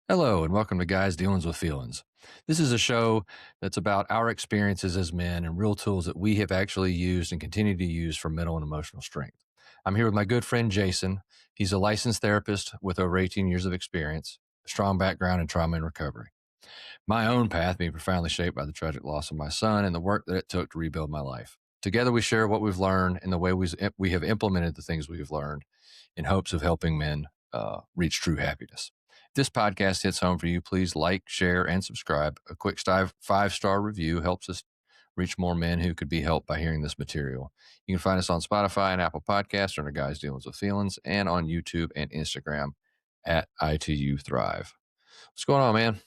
Hello, and welcome to Guys Dealings with Feelings. This is a show that's about our experiences as men and real tools that we have actually used and continue to use for mental and emotional strength. I'm here with my good friend Jason. He's a licensed therapist with over 18 years of experience, a strong background in trauma and recovery. My own path being profoundly shaped by the tragic loss of my son and the work that it took to rebuild my life. Together, we share what we've learned and the way we have implemented the things we've learned in hopes of helping men reach true happiness. If this podcast hits home for you, please like, share, and subscribe. A quick 5-star review helps us reach more men who could be helped by hearing this material. You can find us on Spotify and Apple Podcasts under Guys Dealings with Feelings and on YouTube and Instagram at ITU Thrive. What's going on, man?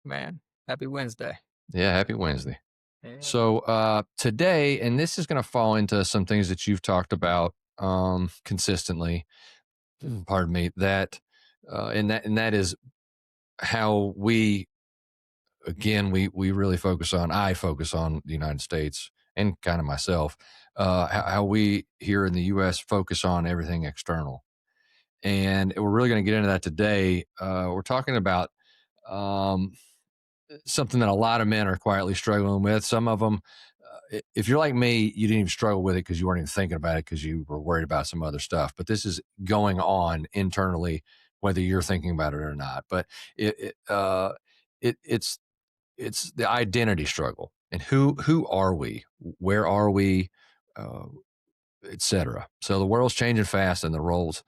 Man, happy Wednesday. Yeah, happy Wednesday. Yeah. So today, and this is going to fall into some things that you've talked about consistently. Pardon me. And that is how we again we really focus on. I focus on the United States and kind of myself. How we here in the U.S. focus on everything external, and we're really going to get into that today. We're talking about. Um, Something that a lot of men are quietly struggling with. Some of them, if you're like me, you didn't even struggle with it because you weren't even thinking about it because you were worried about some other stuff. But this is going on internally, whether you're thinking about it or not. But it, it it's the identity struggle and who are we? Where are we? Uh, Etc. So the world's changing fast, and the roles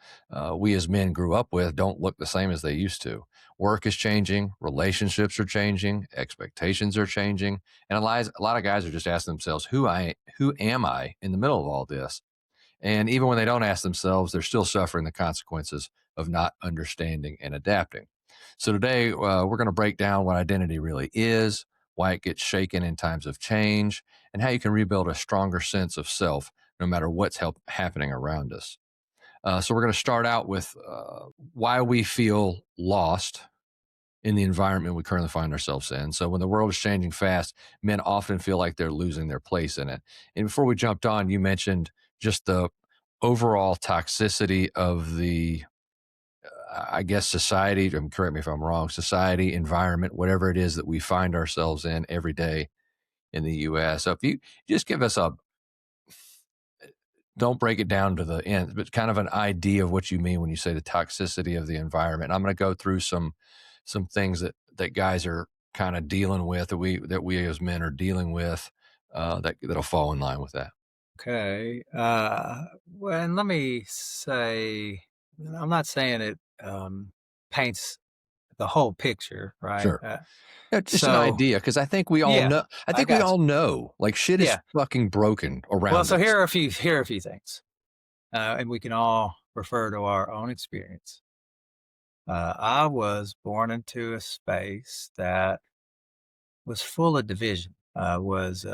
we as men grew up with don't look the same as they used to. Work is changing, relationships are changing, expectations are changing, and a lot of guys are just asking themselves, who am I in the middle of all this? And even when they don't ask themselves, they're still suffering the consequences of not understanding and adapting. So today, we're going to break down what identity really is, why it gets shaken in times of change, and how you can rebuild a stronger sense of self no matter what's happening around us. So we're going to start out with why we feel lost in the environment we currently find ourselves in. So when the world is changing fast, men often feel like they're losing their place in it. And before we jumped on, you mentioned just the overall toxicity of the, I guess, society. Correct me if I'm wrong. Society, environment, whatever it is that we find ourselves in every day in the U.S. So if you just give us a, don't break it down to the end, but kind of an idea of what you mean when you say the toxicity of the environment. I'm going to go through some things that guys are kind of dealing with, that we as men are dealing with, that'll fall in line with that. Okay. Well, and let me say, I'm not saying it paints the whole picture, right? Sure. Yeah, just an So, idea, because I think we all yeah, know. I I think we got all you. know, like shit is Yeah. fucking broken Well, around so us. here are a few things, and we can all refer to our own experience. I was born into a space that was full of division. Was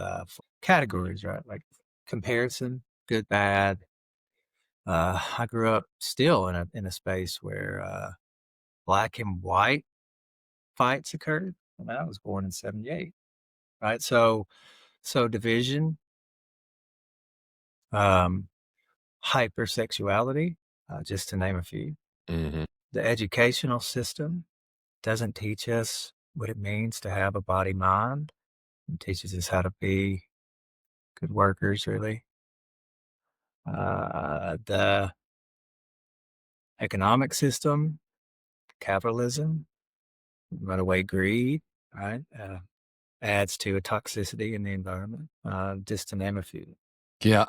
categories, right? Like comparison, good, bad. I grew up still in a space where black and white fights occurred. I mean, I was born in '78, right? So division, um, hypersexuality, just to name a few. Hmm. The educational system doesn't teach us what it means to have a body mind. It teaches us how to be good workers, really. The economic system, capitalism, runaway greed, right? Adds to a toxicity in the environment, just to name a few. Yeah,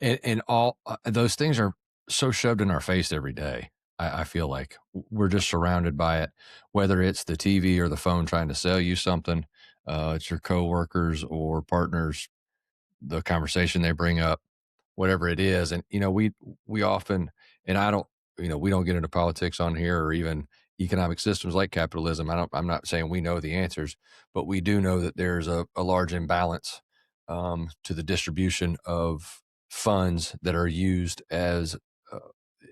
and all those things are so shoved in our face every day. I feel like we're just surrounded by it, whether it's the TV or the phone trying to sell you something. It's your coworkers or partners, the conversation they bring up, whatever it is. And we often, and I don't, we don't get into politics on here or even economic systems like capitalism. I'm not saying we know the answers, but we do know that there's a large imbalance to the distribution of funds that are used as uh,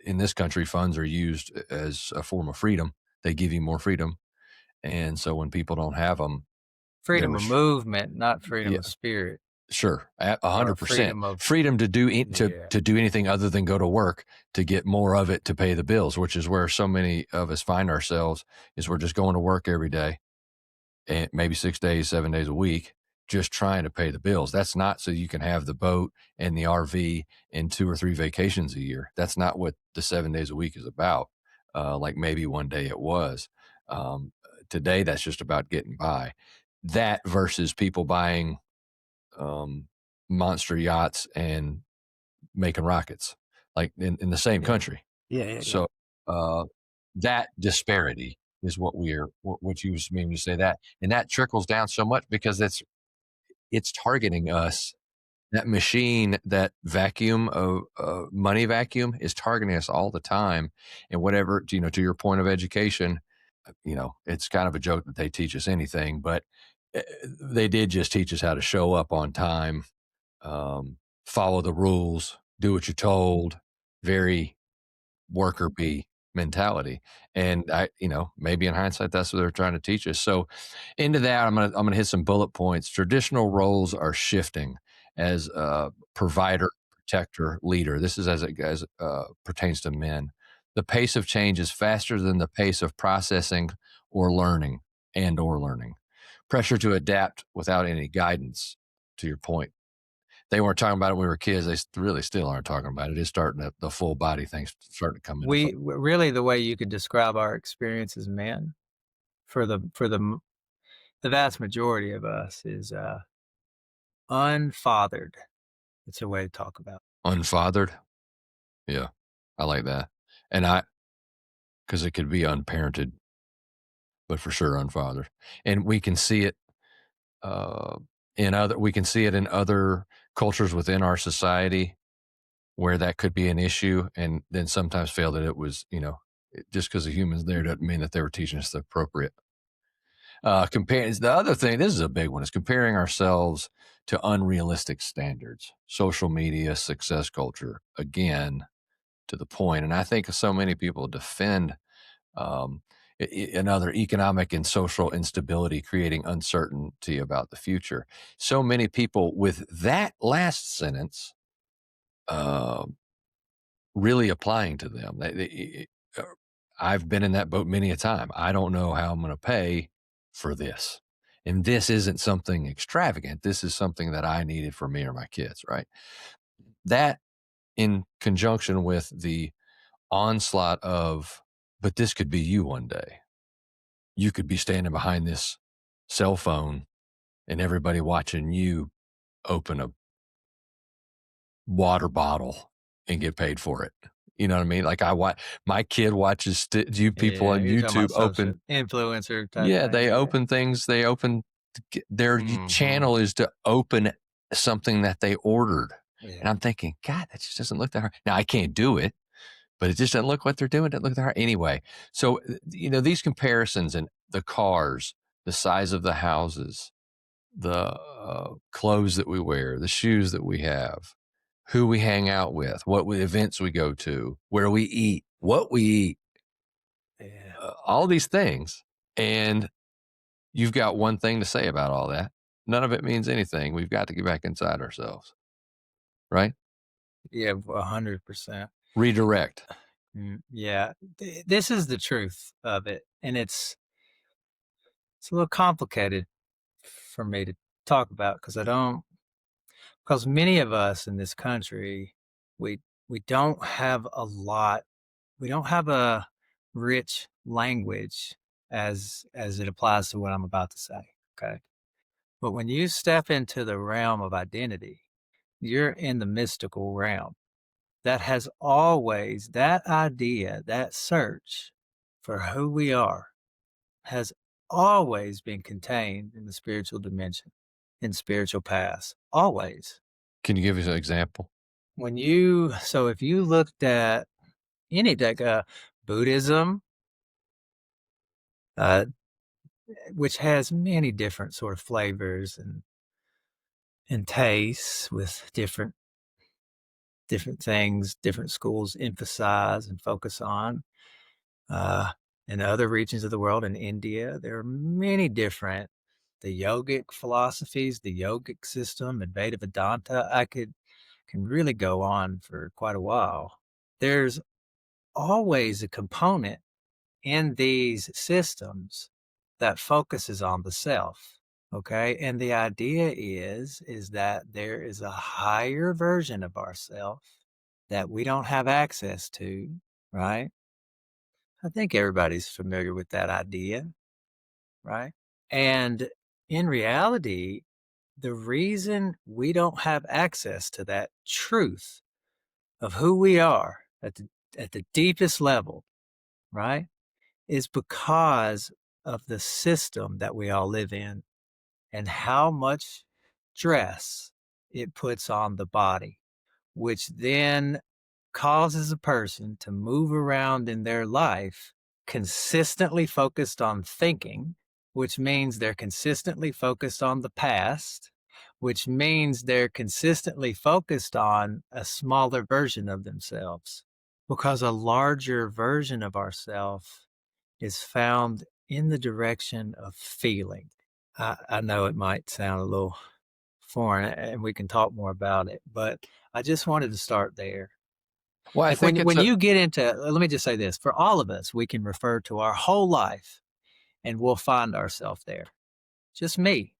in this country. Funds are used as a form of freedom. They give you more freedom, and so when people don't have them, they're Freedom of movement, not freedom yeah, of spirit. Sure, a or 100%. freedom of Freedom to do yeah, to do anything other than go to work to get more of it to pay the bills, which is where so many of us find ourselves, is we're just going to work every day, and maybe 6 days, 7 days a week, just trying to pay the bills. That's not so you can have the boat and the RV and 2 or 3 vacations a year. That's not what the 7 days a week is about, like maybe one day it was. Today, that's just about getting by. That versus people buying, um, monster yachts and making rockets, like, in the same yeah, country. yeah, yeah, yeah. So, uh, that disparity is what you was mean when you say that, and that trickles down so much because it's targeting us. That machine, that vacuum of money vacuum is targeting us all the time, and whatever, to your point of education, it's kind of a joke that they teach us anything, but, they did just teach us how to show up on time, follow the rules, do what you're told, very worker bee mentality. And maybe in hindsight, that's what they're trying to teach us. So into that, I'm gonna hit some bullet points. Traditional roles are shifting as a provider, protector, leader. This is as pertains to men. The pace of change is faster than the pace of processing or learning or learning. Pressure to adapt without any guidance, to your point. They weren't talking about it when we were kids. They really still aren't talking about it. It's starting to, the full body thing's starting to come into focus. Really, the way you could describe our experience as men the vast majority of us is, unfathered. It's a way to talk about. Unfathered. Yeah. I like that. Because it could be unparented, but for sure unfathered. And we can see it, uh, we can see it in other cultures within our society where that could be an issue, and then sometimes feel that it was, just because the humans there doesn't mean that they were teaching us the appropriate. Comparing the other thing, this is a big one, is comparing ourselves to unrealistic standards. Social media, success culture, again, to the point. And I think so many people defend, um, another economic and social instability, creating uncertainty about the future. So many people with that last sentence, um, really applying to them. I've been in that boat many a time. I don't know how I'm going to pay for this. And this isn't something extravagant. This is something that I needed for me or my kids, right? That in conjunction with the onslaught of, but this could be you one day. You could be standing behind this cell phone and everybody watching you open a water bottle and get paid for it. You know what I mean? Like my kid watches you people Yeah, on you're talking YouTube about social open. influencer type Yeah, they things, yeah. open things. They open their Mhm. channel is to open something that they ordered, and Yeah, I'm thinking, God, that just doesn't look that hard. Now I can't do it, but it just doesn't look what they're doing. It doesn't look that hard anyway. So these comparisons and the cars, the size of the houses, the clothes that we wear, the shoes that we have, who we hang out with, events we go to, where we eat, what we eat, yeah. all these things. And you've got one thing to say about all that. None of it means anything. We've got to get back inside ourselves, right? Yeah, 100%. Redirect. Yeah. This is the truth of it, and it's a little complicated for me to talk about because I don't 'cause many of us in this country, we we don't have a lot we don't have a rich language as it applies to what I'm about to say, okay? But when you step into the realm of identity, you're in the mystical realm. That has always that idea, that search for who we are has always been contained in the spiritual dimension, in spiritual paths, always. Can you give us an example? If you looked at any like Buddhism, uh, which has many different sort of flavors and tastes with different things, different schools emphasize and focus on. Uh, in other regions of the world, in India, there are many different. the yogic philosophies, the yogic system, Advaita Vedanta. Can really go on for quite a while. There's always a component in these systems that focuses on the self. Okay. And the idea is that there is a higher version of ourself that we don't have access to, right? I think everybody's familiar with that idea, right? And in reality, the reason we don't have access to that truth of who we are at the deepest level, right, is because of the system that we all live in and how much stress it puts on the body, which then causes a person to move around in their life consistently focused on thinking, which means they're consistently focused on the past, which means they're consistently focused on a smaller version of themselves because a larger version of ourself is found in the direction of feeling. I know it might sound a little foreign and we can talk more about it, but I just wanted to start there. Well, I Like think it's when a you get into, let me just say this, for all of us, we can refer to our whole life and we'll find ourselves there. Just me.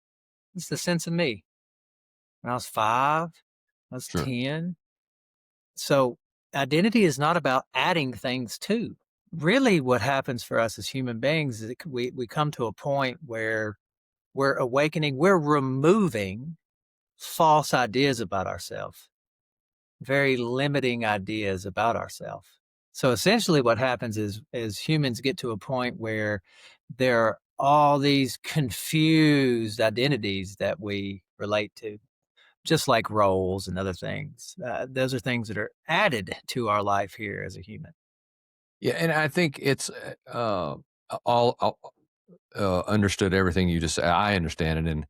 It's the sense of me. When I was 5, I was sure. 10. So identity is not about adding things to. Really what happens for us as human beings is we come to a point where we're awakening, we're removing false ideas about ourselves, very limiting ideas about ourselves. So essentially what happens is humans get to a point where there are all these confused identities that we relate to, just like roles and other things. Those are things that are added to our life here as a human. Yeah, and I think it's all understood everything you just said. I understand it, and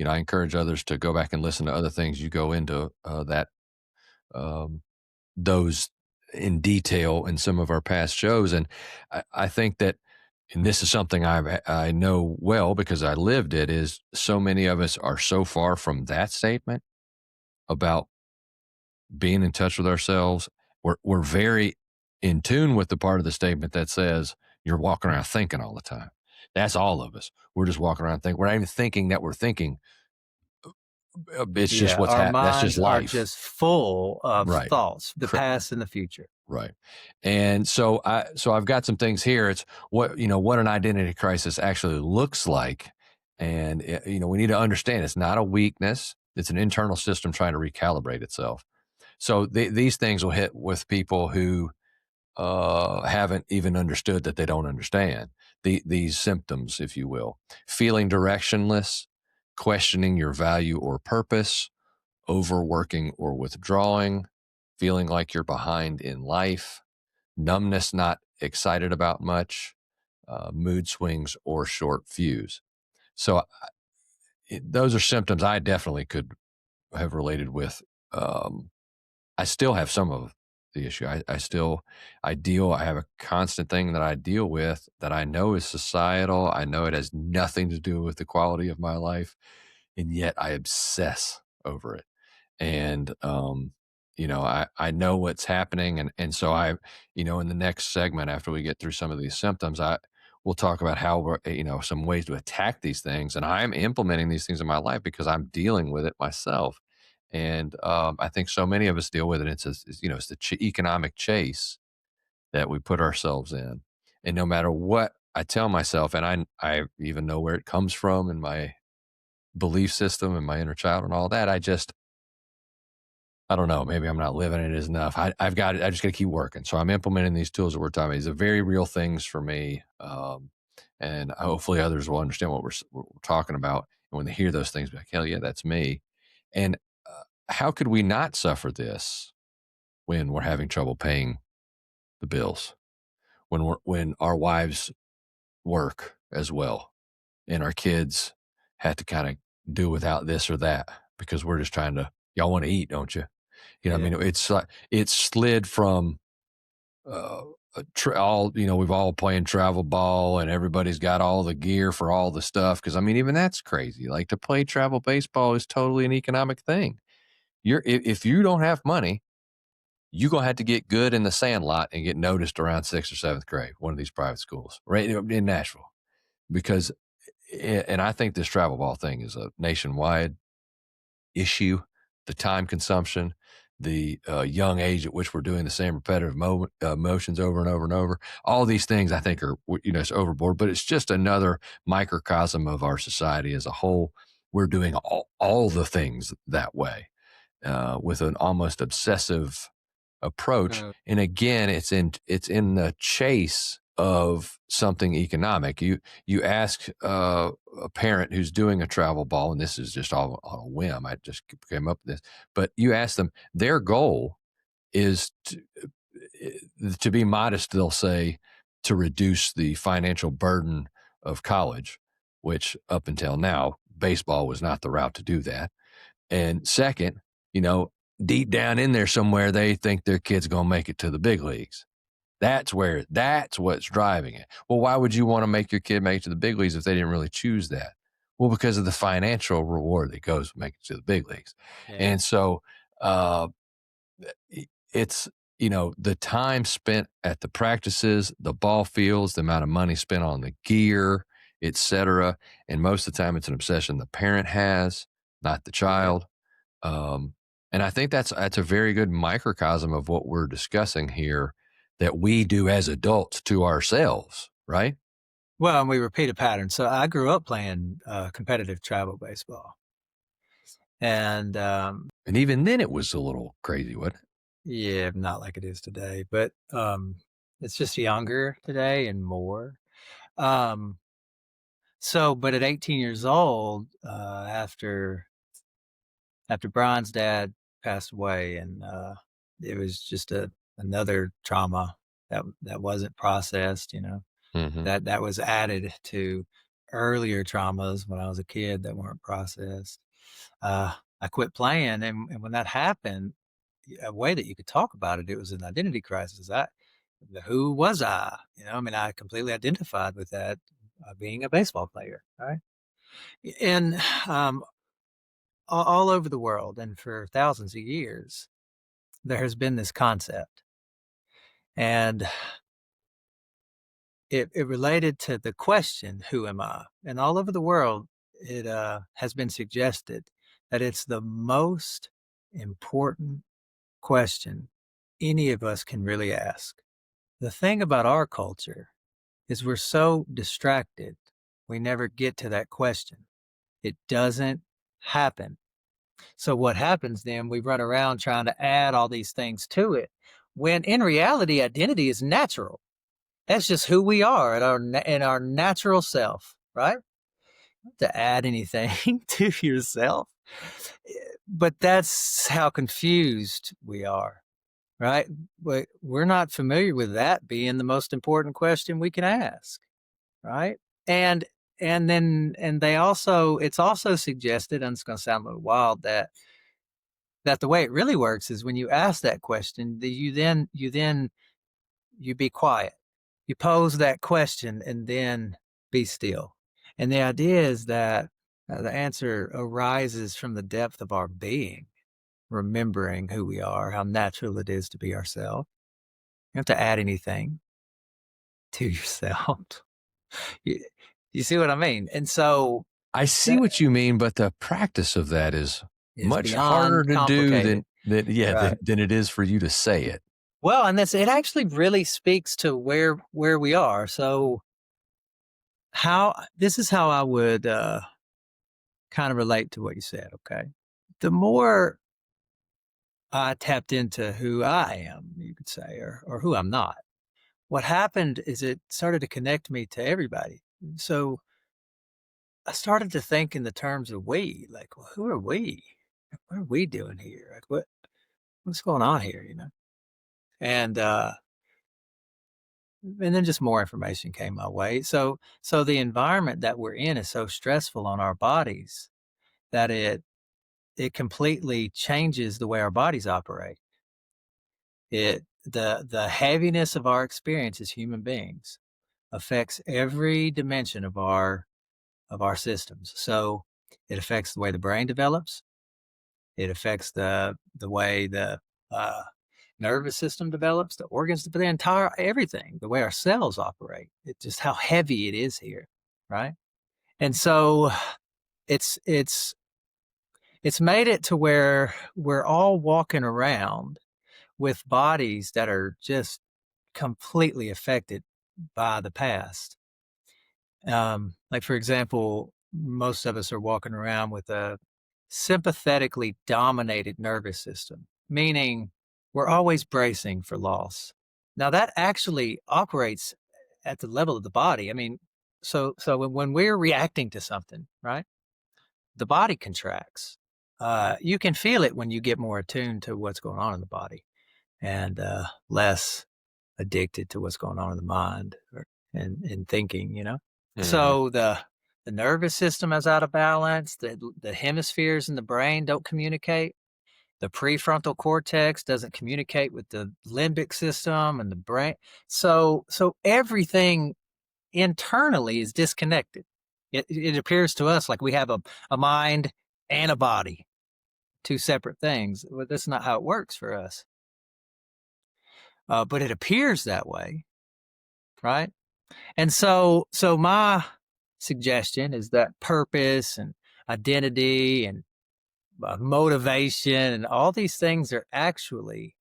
I encourage others to go back and listen to other things you go into that um, those in detail in some of our past shows, and I think that, and this is something I know well because I lived it. Is so many of us are so far from that statement about being in touch with ourselves. We're very in tune with the part of the statement that says you're walking around thinking all the time. That's all of us. We're just walking around thinking. We're not even thinking that we're thinking. It's just Yeah, what's our happening. That's just minds are life. just full of Right. thoughts, the Cor- past and the future. Right. And so I've got some things here. It's what an identity crisis actually looks like. And we need to understand it's not a weakness. It's an internal system trying to recalibrate itself. So these things will hit with people who haven't even understood that they don't understand these symptoms, if you will. Feeling directionless, questioning your value or purpose, overworking or withdrawing, feeling like you're behind in life, numbness, not excited about much, mood swings, or short fuse. So those are symptoms I definitely could have related with. Um, I still have some of the issue. I have a constant thing that I deal with that I know is societal. I know it has nothing to do with the quality of my life. And yet I obsess over it. And, I know what's happening. And so in the next segment, after we get through some of these symptoms, we'll talk about how some ways to attack these things. And I'm implementing these things in my life because I'm dealing with it myself. And I think so many of us deal with it. It's the economic chase that we put ourselves in. And no matter what I tell myself, and I even know where it comes from in my belief system and my inner child and all that, I don't know. Maybe I'm not living it enough. I just got to keep working. So I'm implementing these tools that we're talking about. These are very real things for me. And hopefully others will understand what we're talking about. And when they hear those things, be like, hell yeah, that's me. And how could we not suffer this when we're having trouble paying the bills, when our wives work as well, and our kids had to kind of do without this or that because we're just trying to, y'all want to eat, don't you? I Yeah. mean, it's like it slid from all we've all playing travel ball and everybody's got all the gear for all the stuff because I mean even that's crazy. Like to play travel baseball is totally an economic thing. If you don't have money, you're gonna have to get good in the sand lot and get noticed around sixth or seventh grade, one of these private schools, right in Nashville. Because and I think this travel ball thing is a nationwide issue, the time consumption, the young age at which we're doing the same repetitive motions over and over and over. All these things I think are, it's overboard, but it's just another microcosm of our society as a whole. We're doing all the things that way with an almost obsessive approach. Uh, And again, it's in the chase of something economic. You ask a parent who's doing a travel ball, and this is just all on a whim. I just came up with this, but you ask them, their goal is to be modest. They'll say to reduce the financial burden of college, which up until now, baseball was not the route to do that. And second, you know, deep down in there somewhere, they think their kid's going to make it to the big leagues. That's what's driving it. Well, why would you want to make your kid make it to the big leagues if they didn't really choose that? Well, because of the financial reward that goes with making it to the big leagues. yeah. And so it's, the time spent at the practices, the ball fields, the amount of money spent on the gear, et cetera. And most of the time it's an obsession the parent has, not the Yeah. child. Um, and I think that's a very good microcosm of what we're discussing here that we do as adults to ourselves, right? Well, and we repeat a pattern. So I grew up playing competitive travel baseball, and And even then it was a little crazy, wasn't it? yeah, not like it is today, but it's just younger today and more. Um, but at 18 years old, after Brian's dad passed away, and it was just another trauma that wasn't processed, Mm-hmm. that was added to earlier traumas when I was a kid that weren't processed. I quit playing, and when that happened, a way that you could talk about it, it was an identity crisis. Who was I? I mean, I completely identified with that being a baseball player, right? And all over the world, and for thousands of years, there has been this concept, and it related to the question, "Who am I?" And all over the world, it has been suggested that it's the most important question any of us can really ask. The thing about our culture is we're so distracted, we never get to that question. It doesn't happen. So what happens then, we run around trying to add all these things to it, when in reality, identity is natural. That's just who we are in our natural self, right? To add anything to yourself. But that's how confused we are, right? But we're not familiar with that being the most important question we can ask, right? And and they also it's also suggested, and it's going to sound a little wild, that the way it really works is when you ask that question, that you be quiet. You pose that question and then be still. And the idea is that the answer arises from the depth of our being, remembering who we are, how natural it is to be ourselves. You don't have to add anything to yourself. you, you see what I mean? And so I see that what you mean, but the practice of that is is much harder beyond to do complicated. Right. than it is for you to say it. Well, and it actually really speaks to where we are. So how this is how I would kind of relate to what you said, okay? The more I tapped into who I am, you could say, or who I'm not, what happened is it started to connect me to everybody. So I started to think in the terms of we, like, well, who are we? What are we doing here? Like, what's going on here? And and then just more information came my way. So the environment that we're in is so stressful on our bodies that it completely changes the way our bodies operate. the heaviness of our experience as human beings affects every dimension of our systems. So it affects the way the brain develops. It affects the way the uh, nervous system develops, the organs, the entire everything, the way our cells operate. It's just how heavy it is here, right? And so it's it's it's made it to where we're all walking around with bodies that are just completely affected by the past. Like for example, most of us are walking around with a sympathetically dominated nervous system, meaning we're always bracing for loss. Now that actually operates at the level of the body. I mean, so when we're reacting to something, right? The body contracts. You can feel it when you get more attuned to what's going on in the body and less addicted to what's going on in the mind and thinking, you know? Mhm. So the nervous system is out of balance, the hemispheres in the brain don't communicate. The prefrontal cortex doesn't communicate with the limbic system and the brain. So everything internally is disconnected. It appears to us like we have a mind and a body, two separate things. Well, that's not how it works for us. But it appears that way, right? And so my suggestion is that purpose and identity and motivation and all these things are actually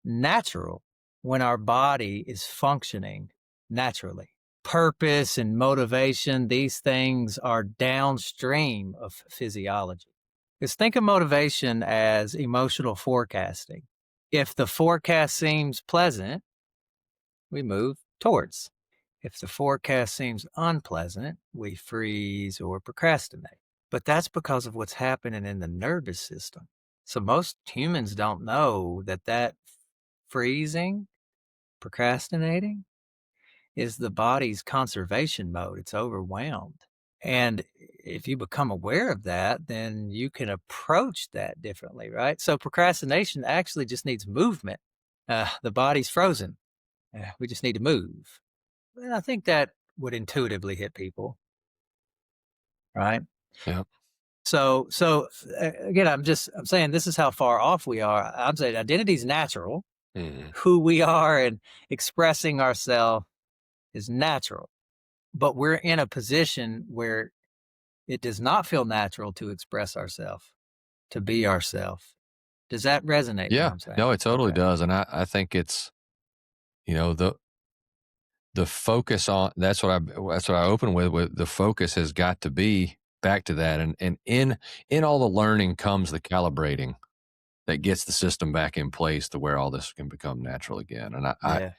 natural when our body is functioning naturally. Purpose and motivation, these things are downstream of physiology. Because think of motivation as emotional forecasting. If the forecast seems pleasant, we move towards. If the forecast seems unpleasant, we freeze or procrastinate. But that's because of what's happening in the nervous system. So most humans don't know that freezing, procrastinating is the body's conservation mode. It's overwhelmed. And if you become aware of that, then you can approach that differently, right? So procrastination actually just needs movement. The body's frozen. We just need to move. Well, I think that would intuitively hit people, right? Yep. Again, I'm saying this is how far off we are. I'm saying identity is natural. Mhm. Who we are and expressing ourselves is natural, but we're in a position where it does not feel natural to express ourselves, to be ourselves. Does that resonate what Yeah. I'm saying? No, it totally Okay. does, and I think it's, you know, the focus on that's what I open with the focus has got to be back to that, and in all the learning comes the calibrating that gets the system back in place to where all this can become natural again, and Yeah.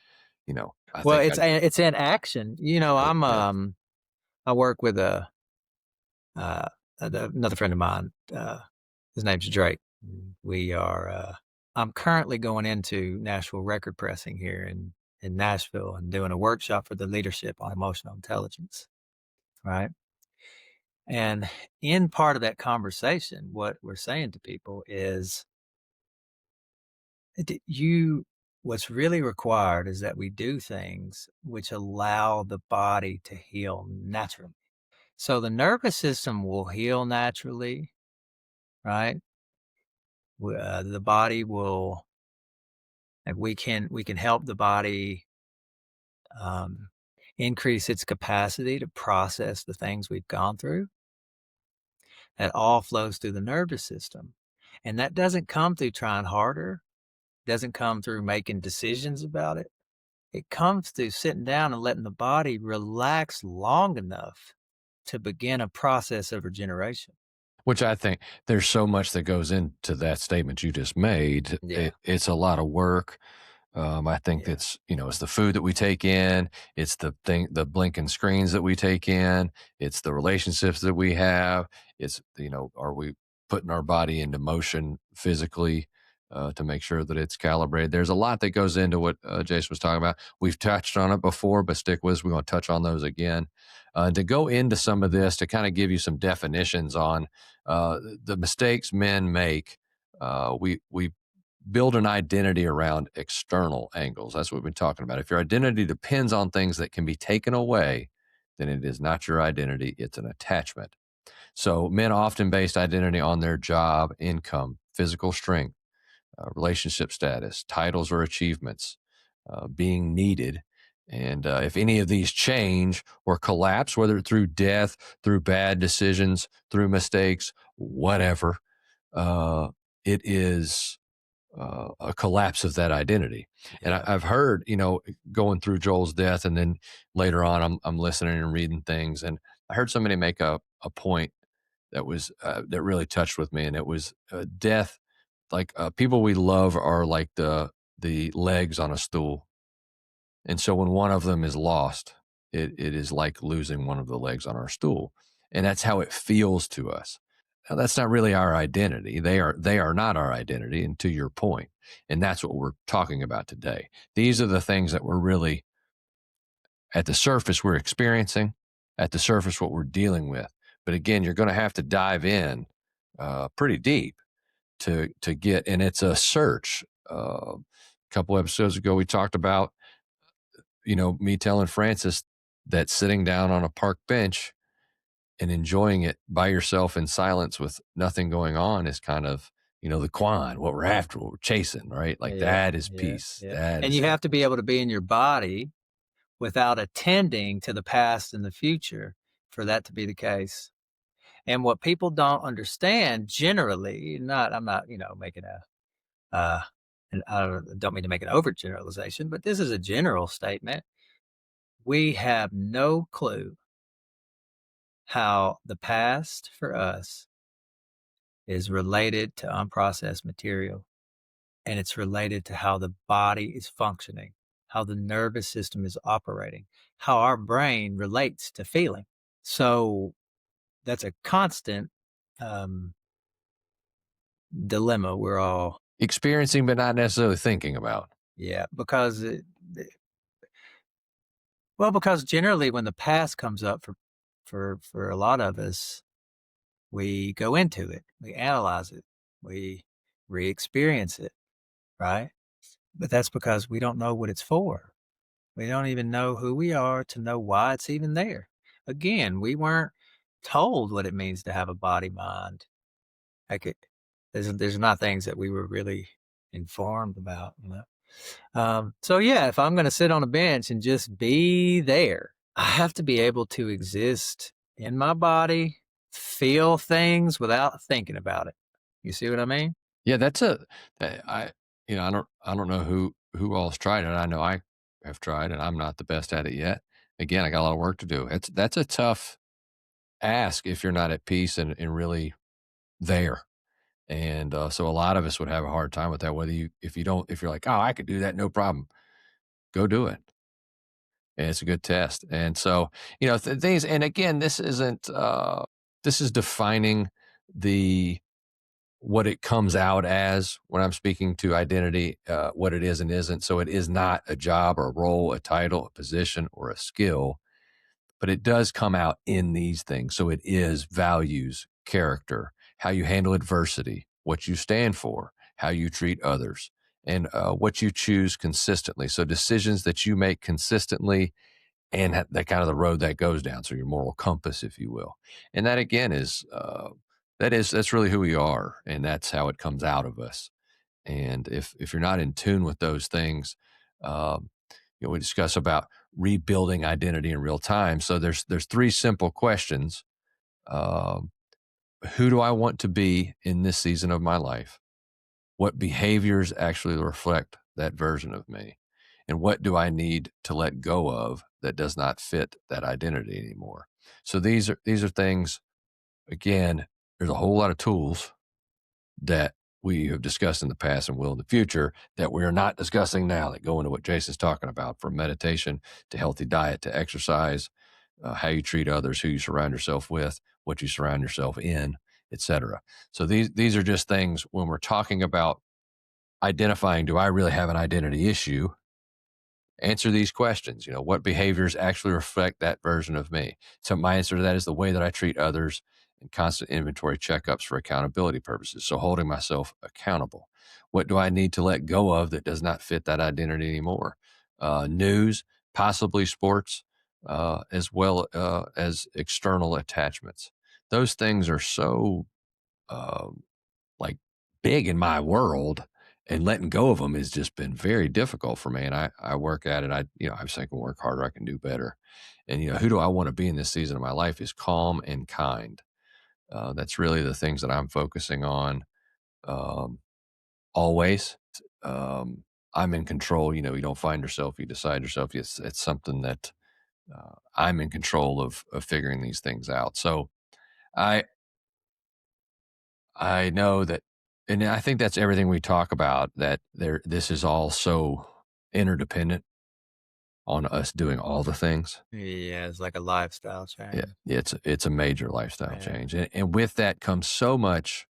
I Well, think I it's in action. You know, yeah. I work with uh another friend of mine. His name's Drake. We are I'm currently going into Nashville record pressing here in Nashville and doing a workshop for the leadership on emotional intelligence, right? And in part of that conversation, what we're saying to people is you what's really required is that we do things which allow the body to heal naturally. So the nervous system will heal naturally, right? The body will, and we can help the body um, increase its capacity to process the things we've gone through. That all flows through the nervous system, and that doesn't come through trying harder. Doesn't come through making decisions about it. It comes through sitting down and letting the body relax long enough to begin a process of regeneration. Which I think there's so much that goes into that statement you just made. Yeah, It's a lot of work. I think yeah, it's, it's the food that we take in, it's the blinking screens that we take in, it's the relationships that we have. It's, are we putting our body into motion physically to make sure that it's calibrated? There's a lot that goes into what Jason was talking about. We've touched on it before, but stick with us. We want to touch on those again. To go into some of this, to kind of give you some definitions on the mistakes men make. We build an identity around external angles. That's what we've been talking about. If your identity depends on things that can be taken away, then it is not your identity, it's an attachment. So men often base identity on their job, income, physical strength, relationship status, titles or achievements, being needed. And if any of these change or collapse, whether through death, through bad decisions, through mistakes, whatever, uh, it is a collapse of that identity. And Yeah. I've heard, going through Joel's death, and then later on, I'm listening and reading things, and I heard somebody make a point that was that really touched with me, and it was death. Like people we love are like the legs on a stool, and so when one of them is lost, it is like losing one of the legs on our stool, and that's how it feels to us. Now, that's not really our identity. They are not our identity, and to your point, and that's what we're talking about today. These are the things that we're really at the surface we're experiencing, at the surface what we're dealing with. But again, you're going to have to dive in pretty deep to get, and it's a search. A couple episodes ago, we talked about me telling Francis that sitting down on a park bench and enjoying it by yourself in silence with nothing going on is kind of the quan, what we're after, what we're chasing, right? Like Yeah, that is yeah, peace. yeah, That and is you it. have to be able to be in your body without attending to the past and the future for that to be the case. And what people don't understand generally, not I'm not, making and I don't mean to make an overgeneralization, but this is a general statement. We have no clue how the past for us is related to unprocessed material, and it's related to how the body is functioning, how the nervous system is operating, how our brain relates to feeling. So that's a constant um, dilemma we're all, Experiencing, but not necessarily thinking about. yeah, well, because generally when the past comes up for a lot of us, we go into it, we analyze it, we re-experience it, right? But that's because we don't know what it's for. We don't even know who we are to know why it's even there. Again, we weren't told what it means to have a body mind. Like there's not things that we were really informed about. So yeah, if I'm going to sit on a bench and just be there, I have to be able to exist in my body, feel things without thinking about it. You see what I mean? Yeah, I I don't know who all's tried it. I know I have tried, and I'm not the best at it yet. Again, I got a lot of work to do. That's a tough ask if you're not at peace and really there. And so a lot of us would have a hard time with that. Whether if you're like, oh, I could do that, no problem, go do it. And it's a good test. And so, things, and again, this is defining the, what it comes out as when I'm speaking to identity, what it is and isn't. So it is not a job or a role, a title, a position, or a skill, but it does come out in these things. So it is values, character, how you handle adversity, what you stand for, how you treat others, and what you choose consistently. So decisions that you make consistently, and that kind of the road that goes down. So your moral compass, if you will. And that again that's really who we are, and that's how it comes out of us. And if you're not in tune with those things, um, we discuss about rebuilding identity in real time. So there's three simple questions. Um, who do I want to be in this season of my life? What behaviors actually reflect that version of me? And what do I need to let go of that does not fit that identity anymore? So these are things, again, there's a whole lot of tools that we have discussed in the past and will in the future that we are not discussing now, that go into what Jason's talking about, from meditation to healthy diet to exercise, how you treat others, who you surround yourself with, what you surround yourself in, etc. So these are just things when we're talking about identifying, do I really have an identity issue? Answer these questions. What behaviors actually reflect that version of me? So my answer to that is the way that I treat others and constant inventory checkups for accountability purposes. So holding myself accountable. What do I need to let go of that does not fit that identity anymore? News, possibly sports, as well as external attachments. Those things are so uh, like big in my world, and letting go of them has just been very difficult for me. And I work at it. I was thinking work harder, I can do better. And who do I want to be in this season of my life is calm and kind. That's really the things that I'm focusing on um, always. Um, I'm in control. You don't find yourself, you decide yourself. It's something that I'm in control of figuring these things out. So I I know that, and I think that's everything we talk about. That this is all so interdependent on us doing all the things. Yeah, it's like a lifestyle Yeah, change. it's a major lifestyle Yeah. change, and with that comes so much.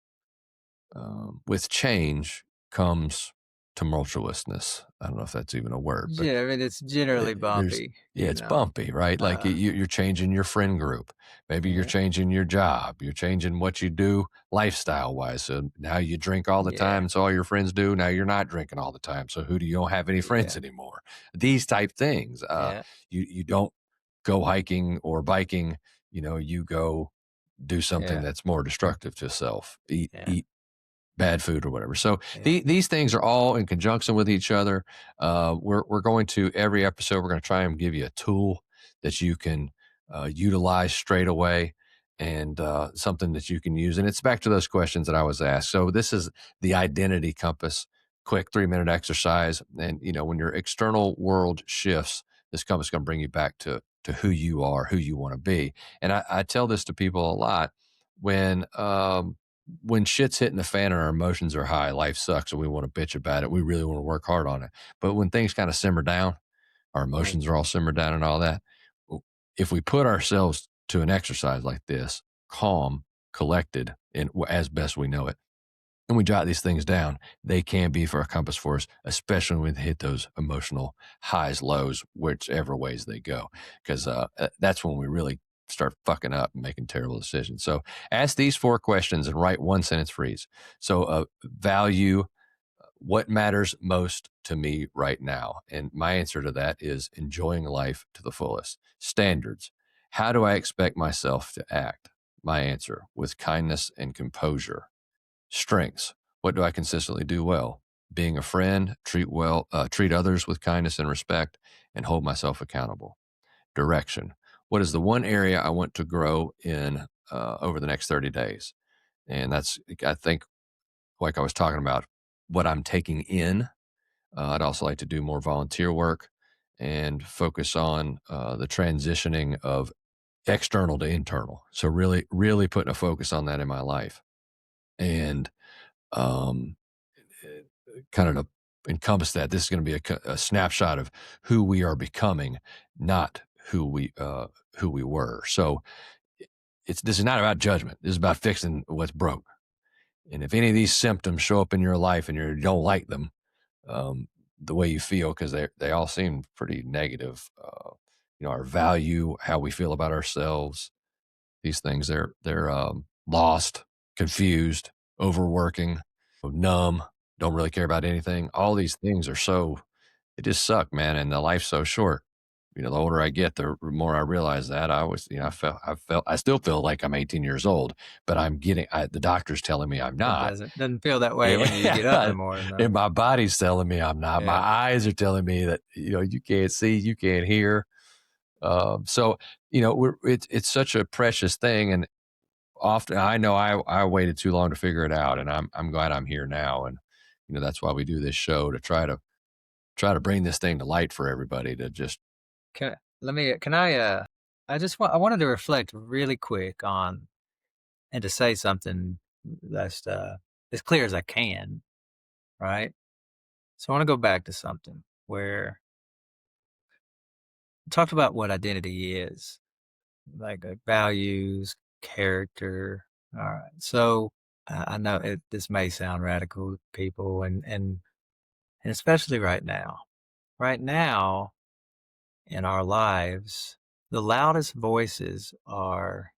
With change comes tumultuousness. I don't know if that's even a word, but Yeah, I mean, it's generally there's bumpy, yeah, it's bumpy, right? Like Uh, you're changing your friend group. Maybe you're yeah, changing your job. You're changing what you do lifestyle wise. So now you drink all the time, yeah, and so all your friends do. Now you're not drinking all the time. So who do you don't have any friends yeah, anymore? These type things. yeah, You don't go hiking or biking. You go do something yeah, that's more destructive to self. Eat yeah, eat bad food or whatever. So yeah. these things are all in conjunction with each other. We're going to every episode. We're going to try and give you a tool that you can utilize straight away, and something that you can use. And it's back to those questions that I was asked. So this is the identity compass. Quick 3-minute exercise, and when your external world shifts, this compass is going to bring you back to who you are, who you want to be. And I tell this to people a lot when shit's hitting the fan and our emotions are high, life sucks and we want to bitch about it. We really want to work hard on it. But when things kind of simmer down, our Right. emotions are all simmered down and all that. If we put ourselves to an exercise like this, calm, collected, and as best we know it, and we jot these things down, they can be for a compass for us, especially when we hit those emotional highs, lows, whichever ways they go. Because that's when we really start fucking up and making terrible decisions. So ask these 4 questions and write one sentence freeze. So value, what matters most to me right now? And my answer to that is enjoying life to the fullest. Standards, how do I expect myself to act? My answer, with kindness and composure. Strengths. What do I consistently do well? Being a friend, treat others with kindness and respect, and hold myself accountable. Direction. What is the one area I want to grow in over the next 30 days? And that's, I think, like I was talking about, what I'm taking in. I'd also like to do more volunteer work and focus on the transitioning of external to internal. So really, really putting a focus on that in my life. And um, kind of to encompass that, this is going to be a snapshot of who we are becoming, not who we were. So this is not about judgment. This is about fixing what's broke. And if any of these symptoms show up in your life and you don't like them, the way you feel, because they all seem pretty negative. Our value, how we feel about ourselves, these things, they're lost, confused, overworking, numb, don't really care about anything. All these things are so they just suck, man, and the life's so short. The older I get, the more I realize that. I still feel like I'm 18 years old, but the doctor's telling me I'm It not. doesn't feel that way when you get up in Yeah, the morning, though. and my body's telling me I'm not. My Yeah. eyes are telling me that, you can't see, you can't hear. So, it's such a precious thing, and often I know I waited too long to figure it out, and I'm glad I'm here now, and that's why we do this show, to try to bring this thing to light for everybody, to just Can I wanted to reflect really quick on and to say something that's, as clear as I can, right? So I wanna go back to something where we talked about what identity is, like values, character. Alright. So, I know this may sound radical to people and especially right now. Right now in our lives, the loudest voices are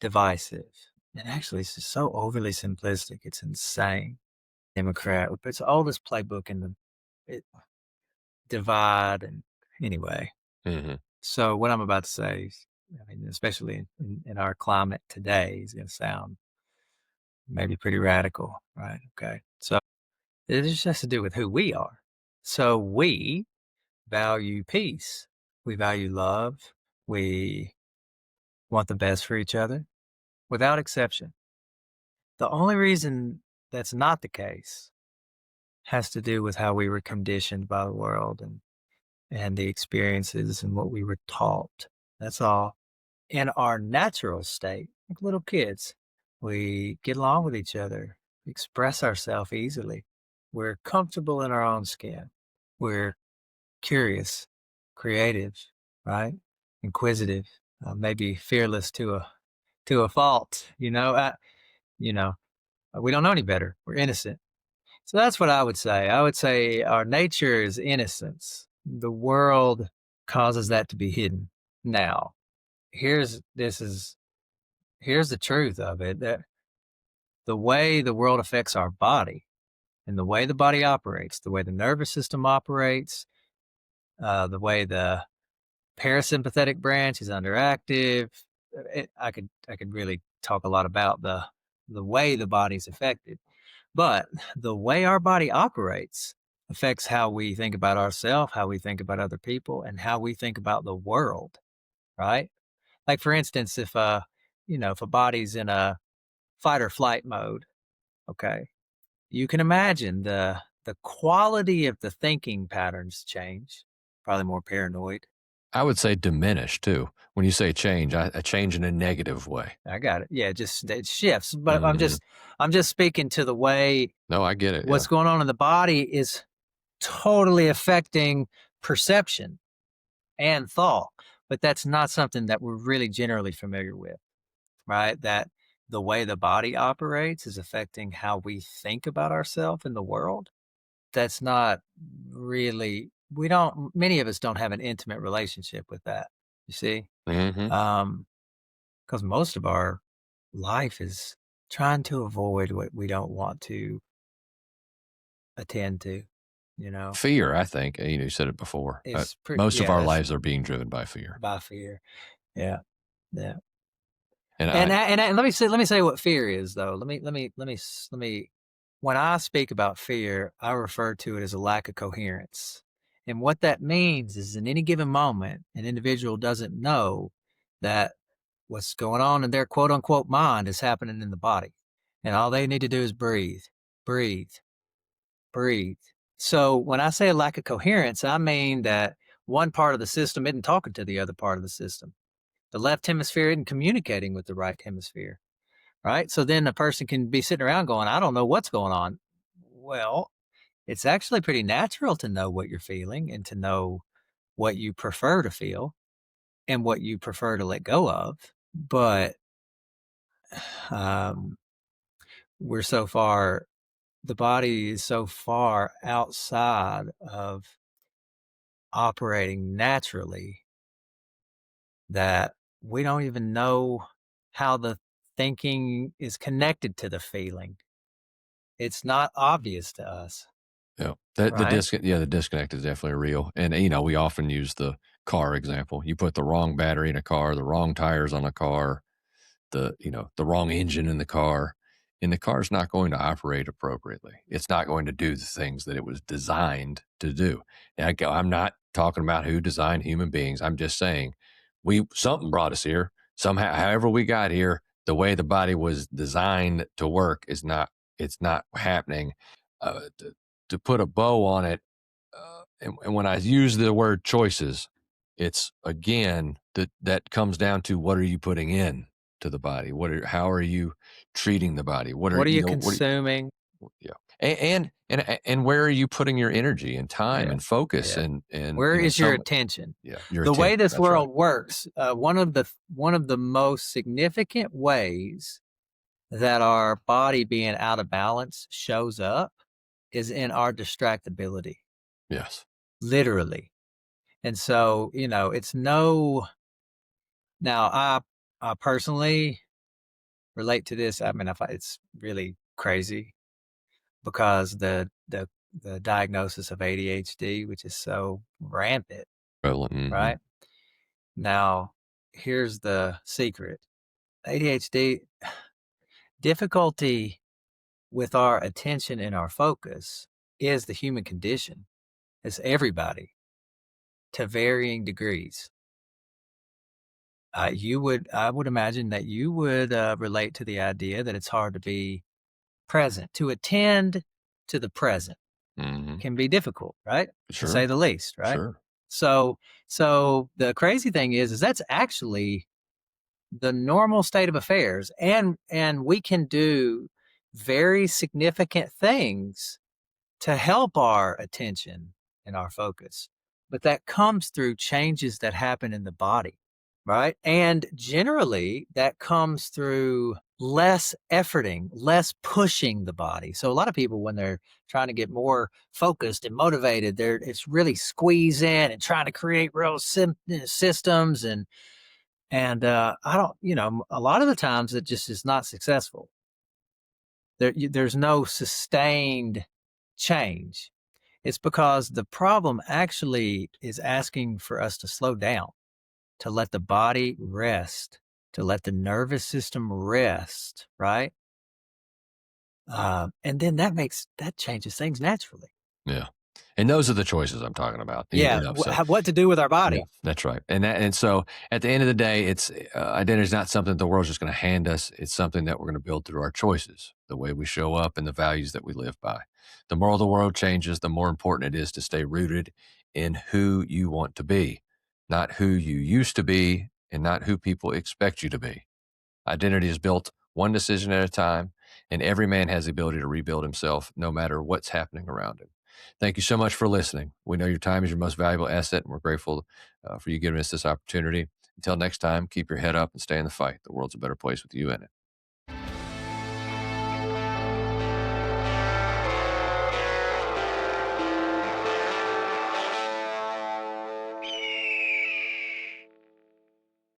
divisive. and actually it's just so overly simplistic. It's insane. Democrat, it's the oldest playbook in the it, divide and anyway. Hmm. So what I'm about to say, I mean, especially in our climate today, is going to sound maybe pretty radical, right? Okay. So it just has to do with who we are. So we value peace. We value love. We want the best for each other without exception. The only reason that's not the case has to do with how we were conditioned by the world and the experiences and what we were taught. That's all. In our natural state, like little kids, we get along with each other, express ourselves easily. We're comfortable in our own skin. We're curious, creative, right? Inquisitive, maybe fearless to a fault. You know, we don't know any better. We're innocent. So that's what I would say. I would say our nature is innocence. The world causes that to be hidden. Now, here's this is here's the truth of it, that the way the world affects our body and the way the body operates, the way the nervous system operates, the way the parasympathetic branch is underactive. I could really talk a lot about the way the body's affected, but the way our body operates affects how we think about ourselves, how we think about other people, and how we think about the world. Right? Like for instance, if a body's in a fight or flight mode, okay, you can imagine the quality of the thinking patterns change. Probably more paranoid. I would say diminish too. When you say change, I change in a negative way. I got it. Yeah, just it shifts. But Hmm. I'm just speaking to the way No, I get it. Yeah. what's going on in the body is totally affecting perception and thought. But that's not something that we're really generally familiar with, right? That the way the body operates is affecting how we think about ourselves in the world. That's not really, we don't, many of us don't have an intimate relationship with that, you see? Hmm. Um, because most of our life is trying to avoid what we don't want to attend to, you know? Fear, I think. You said it before. It's pretty, Most of yeah, our that's lives are being driven by fear. by fear. Yeah. Yeah. And And let me say what fear is though. Let me when I speak about fear, I refer to it as a lack of coherence. And what that means is in any given moment, an individual doesn't know that what's going on in their quote unquote mind is happening in the body. And all they need to do is breathe, breathe, breathe. So when I say a lack of coherence, I mean that one part of the system isn't talking to the other part of the system. The left hemisphere isn't communicating with the right hemisphere, right? So then a person can be sitting around going, I don't know what's going on. Well, it's actually pretty natural to know what you're feeling and to know what you prefer to feel and what you prefer to let go of. But um, we're so far, the body is so far outside of operating naturally that we don't even know how the thinking is connected to the feeling. It's not obvious to us, yeah, right? the disconnect is definitely real. And we often use the car example. You put the wrong battery in a car, the wrong tires on a car, the wrong engine in the car, and the car's not going to operate appropriately. It's not going to do the things that it was designed to do. And I'm not talking about who designed human beings. I'm just saying we something brought us here. Somehow, however we got here, the way the body was designed to work is not. It's not happening. To put a bow on it, and when I use the word choices, it's again that comes down to what are you putting in to the body? How are you treating the body? What are What are you what are, consuming? yeah, and where are you putting your energy and time Yeah, and focus yeah. and Where is your some attention? yeah your The way attention. this That's right. world works, one of the most significant ways that our body being out of balance shows up is in our distractibility, Yes. literally. And so, it's no now I personally relate to this. I mean, I find it's really crazy because the diagnosis of ADHD, which is so rampant, Prevalent. right? Now, here's the secret. ADHD difficulty with our attention and our focus is the human condition. It's everybody to varying degrees. I would imagine that you would relate to the idea that it's hard to be present, to attend to the present Hmm. can be difficult, right? To Sure. say the least, right? Sure. So, so the crazy thing is that's actually the normal state of affairs, and we can do very significant things to help our attention and our focus. But that comes through changes that happen in the body, right? And generally, that comes through less efforting, less pushing the body. So a lot of people, when they're trying to get more focused and motivated, it's really squeeze in and trying to create real systems and I don't, a lot of the times it just is not successful. There's no sustained change. It's because the problem actually is asking for us to slow down, to let the body rest, to let the nervous system rest, right? And then that changes things naturally. Yeah. And those are the choices I'm talking about. Yeah, So what to do with our yeah, body? that's right. And so at the end of the day, it's identity is not something the world's just going to hand us. It's something that we're going to build through our choices, the way we show up, and the values that we live by. The more the world changes, the more important it is to stay rooted in who you want to be, not who you used to be, and not who people expect you to be. Identity is built one decision at a time, and every man has the ability to rebuild himself no matter what's happening around him. Thank you so much for listening. We know your time is your most valuable asset, and we're grateful for you giving us this opportunity. Until next time, keep your head up and stay in the fight. The world's a better place with you in it.